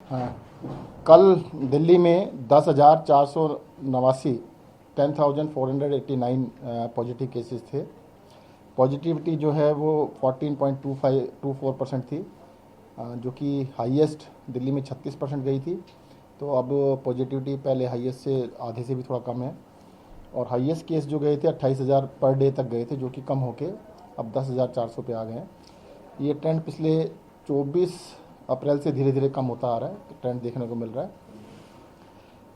हाँ, कल दिल्ली में 10,489 10,489 पॉजिटिव केसेस थे। पॉजिटिविटी जो है वो 14.24% थी, जो कि हाईएस्ट दिल्ली में 36% गई थी। तो अब पॉजिटिविटी पहले हाईएस्ट से आधे से भी थोड़ा कम है, और हाईएस्ट केस जो गए थे 28,000 पर डे तक गए थे, जो कि कम होके अब 10,400 पे आ गए हैं। ये ट्रेंड पिछले 24 अप्रैल से धीरे धीरे कम होता आ रहा है, ट्रेंड देखने को मिल रहा है।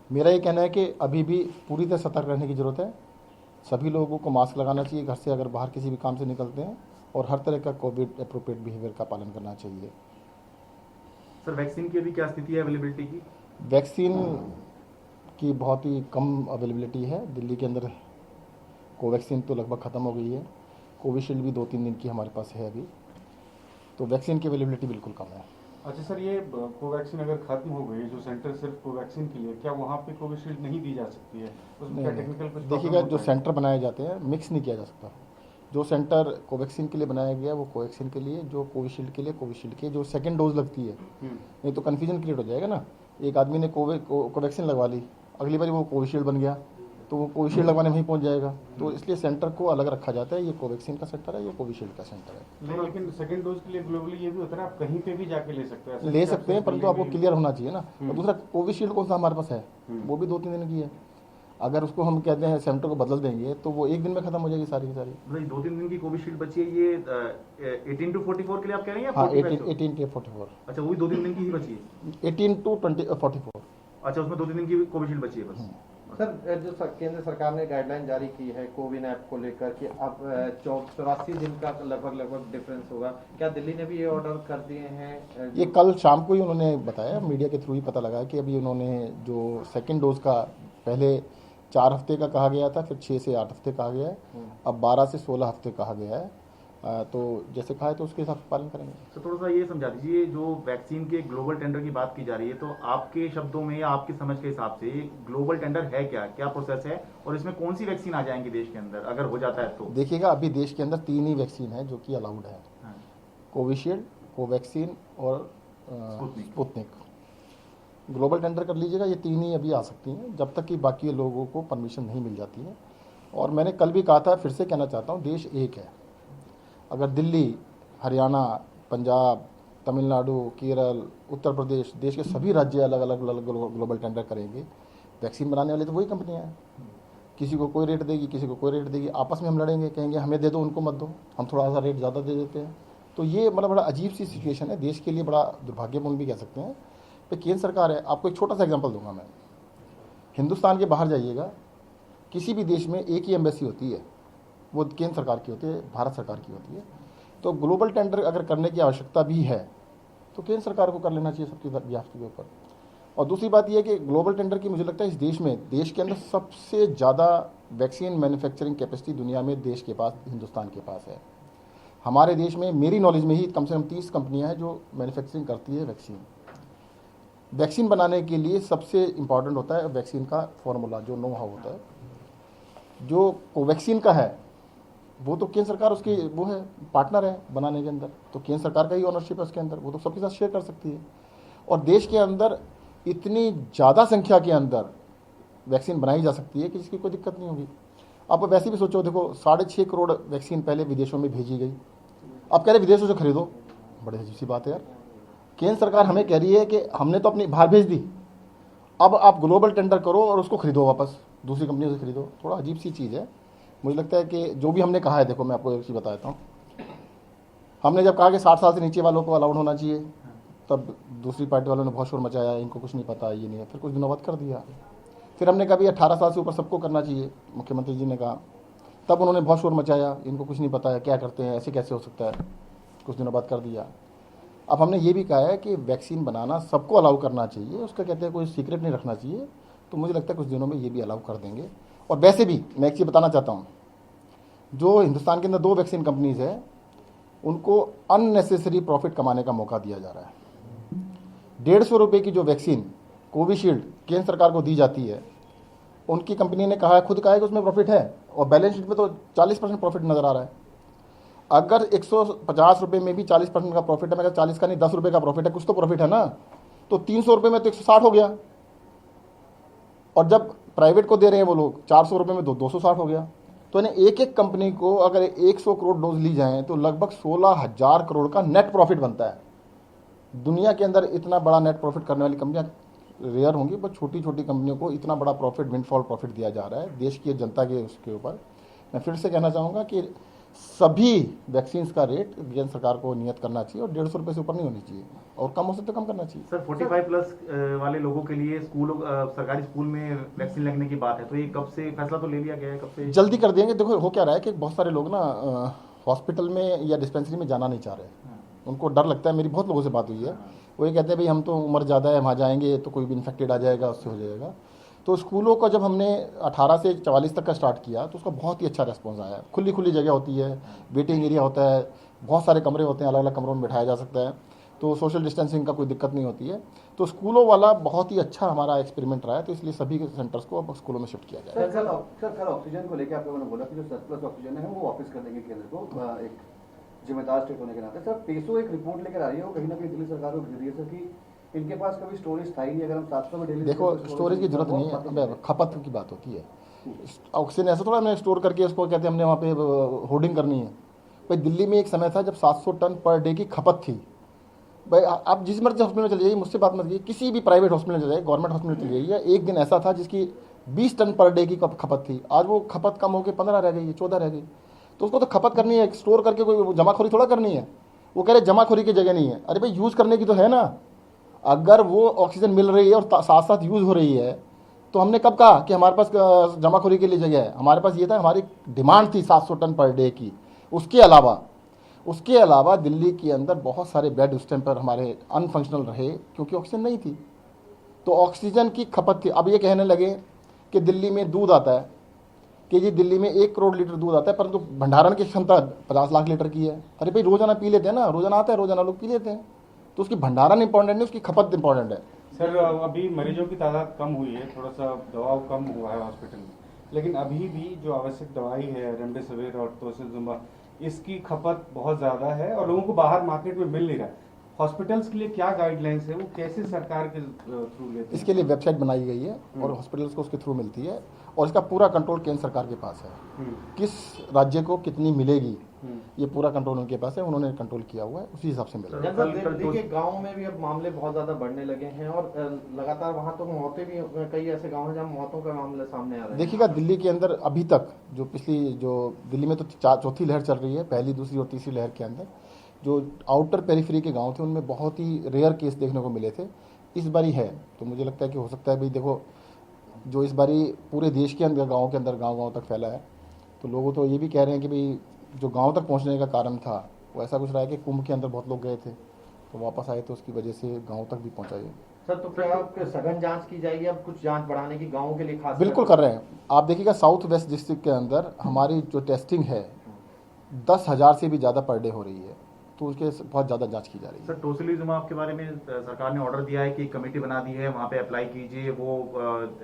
मेरा ये कहना है कि अभी भी पूरी तरह सतर्क रहने की ज़रूरत है। सभी लोगों को मास्क लगाना चाहिए घर से अगर बाहर किसी भी काम से निकलते हैं, और हर तरह का कोविड अप्रोप्रिएट बिहेवियर का पालन करना चाहिए। सर, वैक्सीन की अभी क्या स्थिति है अवेलेबिलिटी की? वैक्सीन की बहुत ही कम अवेलेबिलिटी है दिल्ली के अंदर। कोवैक्सीन तो लगभग ख़त्म हो गई है, कोविशील्ड भी 2-3 दिन की हमारे पास है अभी, तो वैक्सीन की अवेलेबिलिटी बिल्कुल कम है। अच्छा सर, ये कोवैक्सीन अगर खत्म हो गई, जो सेंटर सिर्फ कोवैक्सीन के लिए, क्या वहाँ पे कोविशील्ड नहीं दी जा सकती है? उसमें क्या टेक्निकल कुछ देखिएगा, जो सेंटर बनाए जाते हैं मिक्स नहीं किया जा सकता। जो सेंटर कोवैक्सीन के लिए बनाया गया वो कोवैक्सीन के लिए, जो कोविशील्ड के लिए कोविशील्ड के, जो सेकंड डोज लगती है, नहीं तो कन्फ्यूजन क्रिएट हो जाएगा ना। एक आदमी ने कोवैक्सीन लगवा ली, अगली बार वो कोविशील्ड बन गया, तो वो कोविशील्ड लगवाने वहीं पहुंच जाएगा। तो इसलिए सेंटर को अलग रखा जाता है, ये कोवैक्सीन का सेंटर है, ये कोविशील्ड का सेंटर है। लेकिन सेकंड डोज के लिए ग्लोबली ये भी होता है ना, आप कहीं पे भी जाके ले सकते हैं। ले सकते हैं, परंतु आपको क्लियर होना चाहिए ना। और दूसरा, कोविशील्ड कौन सा हमारे पास है, वो भी 2-3 दिन की है। अगर उसको हम कहते हैं सेंटर को बदल देंगे तो वो एक दिन में खत्म हो जाएगी सारी की सारी। भाई 2-3 दिन की कोविशील्ड बची है, ये 18 to 44 के लिए आप कह रहे हैं या हाँ, 18 to 44। अच्छा, वो भी 2-3 दिन की ही बची है। 18 to 44। अच्छा, उसमें 2-3 दिन की कोविशील्ड बची है बस। सर, जो केंद्र सरकार ने गाइडलाइन जारी की है कोविन ऐप को लेकर कि अब 84 दिन का लगभग डिफरेंस होगा, क्या दिल्ली ने भी ये ऑर्डर कर दिए हैं? ये कल शाम को ही उन्होंने बताया, मीडिया के थ्रू ही पता लगा कि अभी उन्होंने जो सेकंड डोज का पहले 4 हफ्ते का कहा गया था, फिर 6 से 8 हफ्ते कहा गया है, अब 12 से 16 हफ्ते कहा गया है। तो जैसे कहा है तो उसके हिसाब से पालन करेंगे। तो थोड़ा सा ये समझा दीजिए, जो वैक्सीन के ग्लोबल टेंडर की बात की जा रही है, तो आपके शब्दों में या आपकी समझ के हिसाब से ये ग्लोबल टेंडर है क्या, क्या प्रोसेस है, और इसमें कौन सी वैक्सीन आ जाएंगी देश के अंदर अगर हो जाता है तो? देखिएगा, अभी देश के अंदर 3 ही वैक्सीन है जो कि अलाउड है, कोविशील्ड, कोवैक्सीन और स्पुतनिक। ग्लोबल टेंडर कर लीजिएगा, ये 3 ही अभी आ सकती हैं जब तक कि बाकी लोगों को परमिशन नहीं मिल जाती है। और मैंने कल भी कहा था, फिर से कहना चाहता हूँ, देश एक है। अगर दिल्ली, हरियाणा, पंजाब, तमिलनाडु, केरल, उत्तर प्रदेश, देश के सभी राज्य अलग अलग ग्लोबल टेंडर करेंगे, वैक्सीन बनाने वाली तो वही कंपनियां हैं। किसी को कोई रेट देगी, किसी को कोई रेट देगी, आपस में हम लड़ेंगे, कहेंगे हमें दे दो, उनको मत दो, हम थोड़ा सा रेट ज़्यादा दे देते हैं। तो ये मतलब बड़ा अजीब सी सिचुएशन है, देश के लिए बड़ा दुर्भाग्यपूर्ण भी कह सकते हैं। तो केंद्र सरकार है, आपको एक छोटा सा एग्जाम्पल दूंगा मैं। हिंदुस्तान के बाहर जाइएगा, किसी भी देश में एक ही एम्बेसी होती है, वो केंद्र सरकार की होती है, भारत सरकार की होती है। तो ग्लोबल टेंडर अगर करने की आवश्यकता भी है तो केंद्र सरकार को कर लेना चाहिए सबकी व्याप्ति के ऊपर। और दूसरी बात यह है कि ग्लोबल टेंडर की मुझे लगता है इस देश में, देश के अंदर सबसे ज़्यादा वैक्सीन मैन्युफैक्चरिंग कैपेसिटी दुनिया में देश के पास, हिंदुस्तान के पास है। हमारे देश में मेरी नॉलेज में ही कम से कम 30 कंपनियाँ हैं जो मैन्युफैक्चरिंग करती है वैक्सीन। वैक्सीन बनाने के लिए सबसे इम्पॉर्टेंट होता है वैक्सीन का फॉर्मूला, जो नो हाउ होता है। जो कोवैक्सीन का है वो तो केंद्र सरकार उसकी वो है, पार्टनर है बनाने के अंदर, तो केंद्र सरकार का ही ऑनरशिप है उसके अंदर, वो तो सबके साथ शेयर कर सकती है। और देश के अंदर इतनी ज़्यादा संख्या के अंदर वैक्सीन बनाई जा सकती है कि जिसकी कोई दिक्कत नहीं होगी। आप वैसे भी सोचो, देखो 6.5 करोड़ वैक्सीन पहले विदेशों में भेजी गई, अब कह रहे विदेशों से खरीदो, बड़ी अजीब सी बात है यार। केंद्र सरकार हमें कह रही है कि हमने तो अपनी बाहर भेज दी, अब आप ग्लोबल टेंडर करो और उसको खरीदो, वापस दूसरी कंपनियों से खरीदो। थोड़ा अजीब सी चीज़ है। मुझे लगता है कि जो भी हमने कहा है, देखो मैं आपको एक चीज़ बता देता हूँ, हमने जब कहा कि 60 साल से नीचे वालों को अलाउड होना चाहिए, तब दूसरी पार्टी वालों ने बहुत शोर मचाया, इनको कुछ नहीं पता, ये नहीं है। फिर कुछ दिनों बाद कर दिया। फिर हमने कहा 18 साल से ऊपर सबको करना चाहिए, मुख्यमंत्री जी ने कहा, तब उन्होंने बहुत शोर मचाया, इनको कुछ नहीं पता है, क्या करते हैं, ऐसे कैसे हो सकता है। कुछ दिनों बाद कर दिया। अब हमने ये भी कहा है कि वैक्सीन बनाना सबको अलाउ करना चाहिए, उसका कहते हैं कोई सीक्रेट नहीं रखना चाहिए। तो मुझे लगता है कुछ दिनों में ये भी अलाउ कर देंगे। और वैसे भी मैं एक चीज़ बताना चाहता हूँ, जो हिंदुस्तान के अंदर 2 वैक्सीन कंपनीज है, उनको अननेसेसरी प्रॉफिट कमाने का मौका दिया जा रहा है। 150 रुपये की जो वैक्सीन कोविशील्ड केंद्र सरकार को दी जाती है, उनकी कंपनी ने कहा है, खुद कहा है कि उसमें प्रॉफिट है, और बैलेंस शीट में तो 40% प्रॉफिट नज़र आ रहा है। अगर 150 रुपये में भी 40% का प्रॉफिट है, मगर 40 का नहीं 10 रुपये का प्रॉफिट है, कुछ तो प्रॉफिट है ना। तो 300 रुपये में तो 160 हो गया, और जब प्राइवेट को दे रहे हैं वो लोग 400 रुपये में 260 हो गया। तो इन्हें एक एक कंपनी को अगर 100 करोड़ डोज ली जाएं तो लगभग 16,000 करोड़ का नेट प्रॉफिट बनता है। दुनिया के अंदर इतना बड़ा नेट प्रॉफिट करने वाली कंपनियां रेयर होंगी, बट छोटी छोटी कंपनियों को इतना बड़ा प्रॉफिट, विंडफॉल प्रॉफिट दिया जा रहा है देश की जनता के उसके ऊपर। मैं फिर से कहना चाहूँगा कि सभी वैक्सीन का रेट केंद्र सरकार को नियत करना चाहिए और 150 रुपये से ऊपर नहीं होनी चाहिए, और कम हो सकते तो कम करना चाहिए। सर 45 प्लस वाले लोगों के लिए स्कूल, सरकारी स्कूल में वैक्सीन लगने की बात है, तो ये कब से फैसला तो ले लिया गया है, कब से? जल्दी कर देंगे। देखो हो क्या रहा है कि बहुत सारे लोग ना हॉस्पिटल में या डिस्पेंसरी में जाना नहीं चाह रहे, उनको डर लगता है। मेरी बहुत लोगों से बात हुई है, वो ये कहते हैं भाई हम तो उम्र ज़्यादा है, वहाँ जाएंगे तो कोई भी इन्फेक्टेड आ जाएगा, उससे हो जाएगा। तो स्कूलों का जब हमने 18 से 44 तक का स्टार्ट किया तो उसका बहुत ही अच्छा रेस्पॉन्स आया। खुली खुली जगह होती है, वेटिंग एरिया होता है, बहुत सारे कमरे होते हैं, अलग अलग कमरों में बिठाया जा सकता है, तो सोशल डिस्टेंसिंग का कोई दिक्कत नहीं होती है। तो स्कूलों वाला बहुत ही अच्छा हमारा एक्सपेरिमेंट रहा है, तो इसलिए सभी सेंटर्स को अब स्कूलों में शिफ्ट किया जाए। सर ऑक्सीजन को लेकर आपने बोला कि जो सरप्लस ऑक्सीजन है वो वापस कर देंगे केंद्र को, एक जिम्मेदार स्टेट होने के नाते। सर पेसो एक रिपोर्ट लेकर आ रही है, वो कहीं ना कहीं दिल्ली सरकार को घेर रही है सर कि इनके पास कभी स्टोरेज था ही नहीं। अगर हम 700 में डेली देखो स्टोरेज की जरूरत नहीं है, अब खपत की बात होती है। ऑक्सीजन ऐसा थोड़ा हमने स्टोर करके उसको कहते हैं हमने वहाँ पे होर्डिंग करनी है। भाई दिल्ली में एक समय था जब 700 टन पर डे की खपत थी। भाई आप जिस मर्जी हॉस्पिटल में चले जाइए, मुझसे बात मत कीजिए, किसी भी प्राइवेट हॉस्पिटल में चले जाइए, गवर्नमेंट हॉस्पिटल में चले जाइए, एक दिन ऐसा था जिसकी 20 टन पर डे की खपत थी। आज वो खपत कम होकर 15 रह गई, 14 रह गई। तो उसको तो खपत करनी है, स्टोर करके कोई जमाखोरी थोड़ा करनी है। वो कह रहे जमाखोरी की जगह नहीं है। अरे भाई यूज़ करने की तो है ना। अगर वो ऑक्सीजन मिल रही है और साथ साथ यूज़ हो रही है, तो हमने कब कहा कि हमारे पास जमाखोरी के लिए जगह है? हमारे पास ये था, हमारी डिमांड थी 700 टन पर डे की। उसके अलावा दिल्ली के अंदर बहुत सारे बेड उस टाइम पर हमारे अनफंक्शनल रहे क्योंकि ऑक्सीजन नहीं थी। तो ऑक्सीजन की खपत थी। अब ये कहने लगे कि दिल्ली में दूध आता है कि जी दिल्ली में 1 करोड़ लीटर दूध आता है, परंतु भंडारण की क्षमता 50 लाख लीटर की है। अरे भाई रोजाना पी लेते हैं ना, रोजाना आता है, रोजाना लोग पी लेते हैं। तो उसकी भंडारण इंपॉर्टेंट नहीं, उसकी खपत इंपॉर्टेंट है। सर अभी मरीजों की तादाद कम हुई है, थोड़ा सा दबाव कम हुआ है हॉस्पिटल में, लेकिन अभी भी जो आवश्यक दवाई है रेमडेसिविर और टोसिलिजुमाब, इसकी खपत बहुत ज़्यादा है और लोगों को बाहर मार्केट में मिल नहीं रहा है। हॉस्पिटल्स के लिए क्या गाइडलाइंस है, वो कैसे सरकार के थ्रू लेते हैं? इसके लिए वेबसाइट बनाई गई है और हॉस्पिटल्स को उसके थ्रू मिलती है, और इसका पूरा कंट्रोल केंद्र सरकार के पास है। किस राज्य को कितनी मिलेगी ये पूरा कंट्रोल उनके पास है, उन्होंने कंट्रोल किया हुआ है, उसी हिसाब से मिल रहा है। दिल्ली के गाँव में भी अब मामले बहुत ज्यादा बढ़ने लगे हैं और लगातार वहाँ तो मौतें भी, कई ऐसे गाँव हैं जहाँ मौतों का मामला सामने आ रहा है। देखिएगा दिल्ली के अंदर अभी तक जो दिल्ली में तो चौथी लहर चल रही है, पहली, दूसरी और तीसरी लहर के अंदर जो आउटर पेरिफेरी के गांव थे उनमें बहुत ही रेयर केस देखने को मिले थे। इस बारी है तो मुझे लगता है कि हो सकता है भाई देखो जो इस बारी पूरे देश के अंदर गांव के अंदर गांव तक फैला है, तो लोगों तो ये भी कह रहे हैं कि भाई जो गांव तक पहुंचने का कारण था वो ऐसा कुछ रहा है कि कुंभ के अंदर बहुत लोग गए थे तो वापस आए, तो उसकी वजह से गाँव तक भी पहुँचाइए। सर तो क्या सघन जांच की जाएगी, अब कुछ जांच बढ़ाने की गाँव के लिए खास? बिल्कुल कर रहे हैं। आप देखिएगा साउथ वेस्ट डिस्ट्रिक्ट के अंदर हमारी जो टेस्टिंग है 10,000 से भी ज़्यादा पर डे हो रही है, तो उसके बहुत ज़्यादा जांच की जा रही है। सर टोसिलिजुमाब के बारे में सरकार ने ऑर्डर दिया है कि कमेटी बना दी है, वहाँ पे अप्लाई कीजिए, वो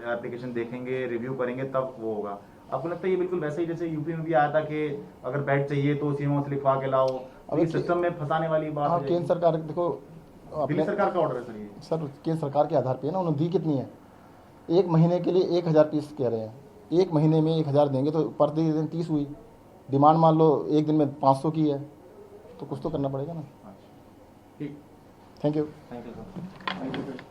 एप्लीकेशन देखेंगे, रिव्यू करेंगे, तब वो होगा। आपको लगता है ये बिल्कुल वैसे ही जैसे यूपी में भी आया था कि अगर बेड चाहिए तो सीएमओ से लिखवा के लाओ, अभी सिस्टम में फंसाने वाली बात है? केंद्र सरकार देखो, दिल्ली सरकार का ऑर्डर है सर ये? सर केंद्र सरकार के आधार पे ना, उन्होंने दी कितनी है? 1 महीने के लिए 1,000 पीस कह रहे हैं। 1 महीने में 1,000 देंगे तो पर दिन 30 हुई। डिमांड मान लो एक दिन में 500 की है, तो कुछ तो करना पड़ेगा ना। ठीक, thank you. Thank you sir.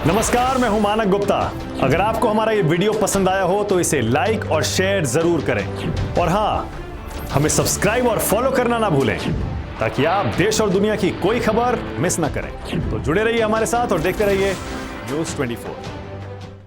नमस्कार, मैं हूं मानक गुप्ता। अगर आपको हमारा ये वीडियो पसंद आया हो तो इसे लाइक और शेयर जरूर करें, और हां, हमें सब्सक्राइब और फॉलो करना ना भूलें ताकि आप देश और दुनिया की कोई खबर मिस ना करें। तो जुड़े रहिए हमारे साथ और देखते रहिए न्यूज़ 24।